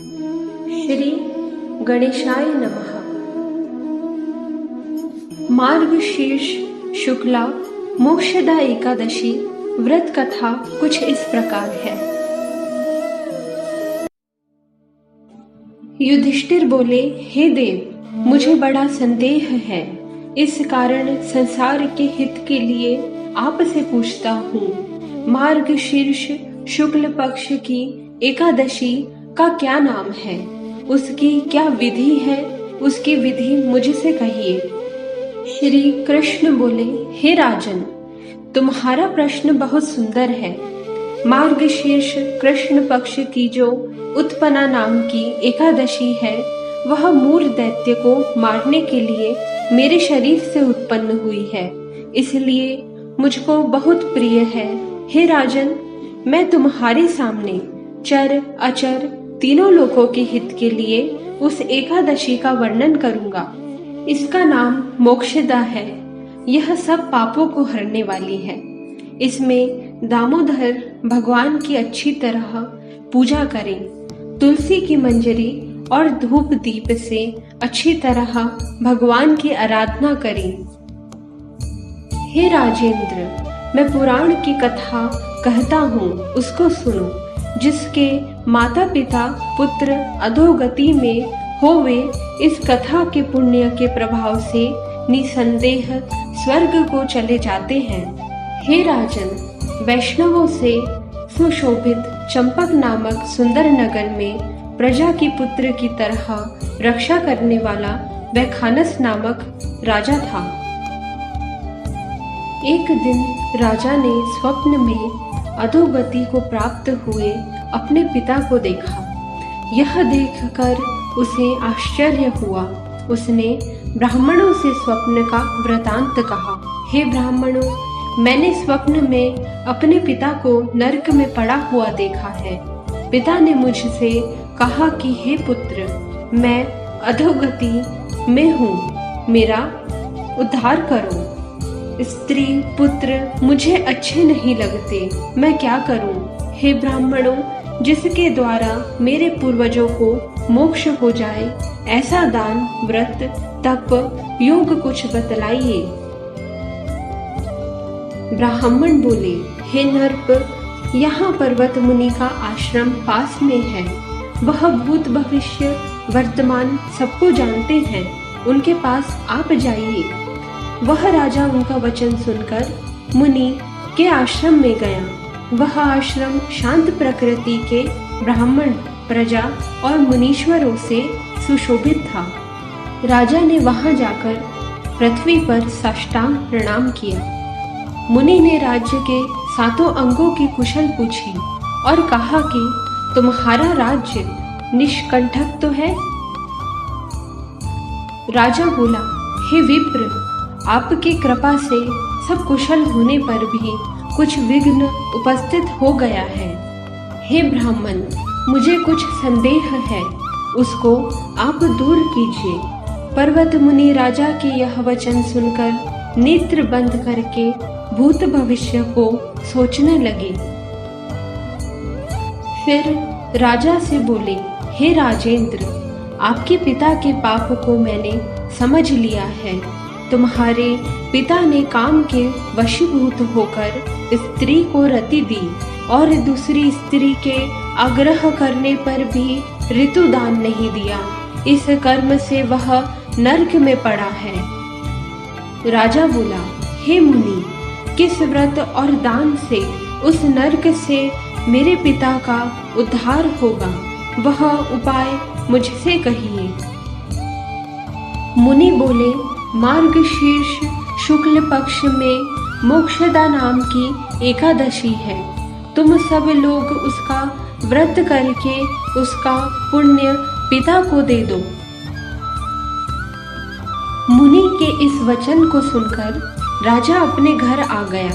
श्री गणेशाय नमः। मार्गशीर्ष शुक्ला मोक्षदा एकादशी व्रत कथा कुछ इस प्रकार है। युधिष्ठिर बोले, हे देव, मुझे बड़ा संदेह है। इस कारण संसार के हित के लिए आपसे पूछता हूँ। मार्गशीर्ष शुक्ल पक्ष की एकादशी का क्या नाम है? उसकी क्या विधि है? उसकी विधि मुझसे कहिए। श्री कृष्ण बोले, हे राजन, तुम्हारा प्रश्न बहुत सुंदर है। मार्गशीर्ष कृष्ण पक्ष की जो उत्पन्ना नाम की एकादशी है, वह मूर दैत्य को मारने के लिए मेरे शरीर से उत्पन्न हुई है, इसलिए मुझको बहुत प्रिय है। हे राजन, मैं तुम्हारे सामने चर अचर तीनों लोगों के हित के लिए उस एकादशी का वर्णन करूंगा। इसका नाम मोक्षदा है। यह सब पापों को हरने वाली है। इसमें दामोदर भगवान की अच्छी तरह पूजा करें। तुलसी की मंजरी और धूप दीप से अच्छी तरह भगवान की आराधना करें। हे राजेंद्र, मैं पुराण की कथा कहता हूँ, उसको सुनो। जिसके माता पिता पुत्र अधोगति में होवे, इस कथा के पुण्य के प्रभाव से निसंदेह स्वर्ग को चले जाते हैं। हे राजन, वैष्णवों से सुशोभित चंपक नामक सुंदर नगर में प्रजा की पुत्र की तरह रक्षा करने वाला वैखानस नामक राजा था। एक दिन राजा ने स्वप्न में अधोगति को प्राप्त हुए अपने पिता को देखा। यह देखकर उसे आश्चर्य हुआ। उसने ब्राह्मणों से स्वप्न का वृतांत कहा। हे ब्राह्मणों, मैंने स्वप्न में अपने पिता को नरक में पड़ा हुआ देखा है। पिता ने मुझसे कहा कि हे पुत्र, मैं अधोगति में हूँ, मेरा उद्धार करो। स्त्री पुत्र मुझे अच्छे नहीं लगते, मैं क्या करूं? हे ब्राह्मणों, जिसके द्वारा मेरे पूर्वजों को मोक्ष हो जाए, ऐसा दान, व्रत, तप, योग कुछ बतलाइए। ब्राह्मण बोले, हे नरप, यहाँ पर्वत मुनि का आश्रम पास में है। वह भूत भविष्य वर्तमान सबको जानते हैं। उनके पास आप जाइए। वह राजा उनका वचन सुनकर मुनि के आश्रम में गया। वह आश्रम शांत प्रकृति के ब्राह्मण, प्रजा और मुनीश्वरों से सुशोभित था। राजा ने वहां जाकर पृथ्वी पर साष्टांग प्रणाम किया। मुनि ने राज्य के सातों अंगों की कुशल पूछी और कहा कि तुम्हारा राज्य निष्कंटक तो है? राजा बोला, हे विप्र, आपकी कृपा से सब कुशल होने पर भी कुछ विघ्न उपस्थित हो गया है। हे ब्राह्मण, मुझे कुछ संदेह है, उसको आप दूर कीजिए। पर्वत मुनि राजा के यह वचन सुनकर नेत्र बंद करके भूत भविष्य को सोचने लगे। फिर राजा से बोले, हे राजेंद्र, आपके पिता के पाप को मैंने समझ लिया है। तुम्हारे पिता ने काम के वशीभूत होकर स्त्री को रति दी और दूसरी स्त्री के आग्रह करने पर भी ऋतुदान नहीं दिया। इस कर्म से वह नरक में पड़ा है। राजा बोला, हे मुनि, किस व्रत और दान से उस नरक से मेरे पिता का उद्धार होगा? वह उपाय मुझसे कहिए। मुनि बोले, मार्गशीर्ष शुक्ल पक्ष में मोक्षदा नाम की एकादशी है। तुम सब लोग उसका व्रत करके उसका पुण्य पिता को दे दो। मुनि के इस वचन को सुनकर राजा अपने घर आ गया।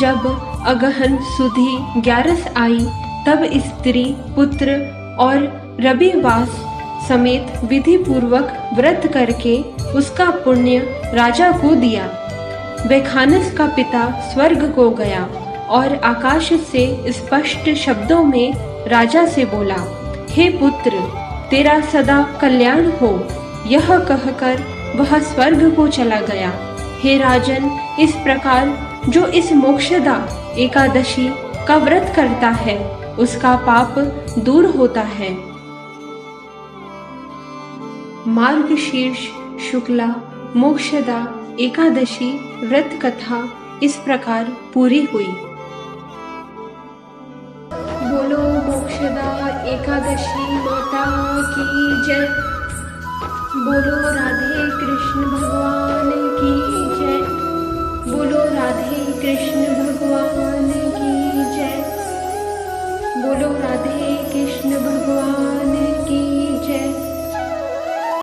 जब अगहन सुधी 11 आई, तब स्त्री, पुत्र और रविवास समेत विधि पूर्वक व्रत करके उसका पुण्य राजा को दिया। वैखानस का पिता स्वर्ग को गया और आकाश से स्पष्ट शब्दों में राजा से बोला, हे पुत्र, तेरा सदा कल्याण हो। यह कहकर वह स्वर्ग को चला गया। हे राजन, इस प्रकार जो इस मोक्षदा एकादशी का व्रत करता है उसका पाप दूर होता है। मार्गशीर्ष शुक्ला मोक्षदा एकादशी व्रत कथा इस प्रकार पूरी हुई। बोलो मोक्षदा एकादशी माता की जय। बोलो राधे कृष्ण भगवान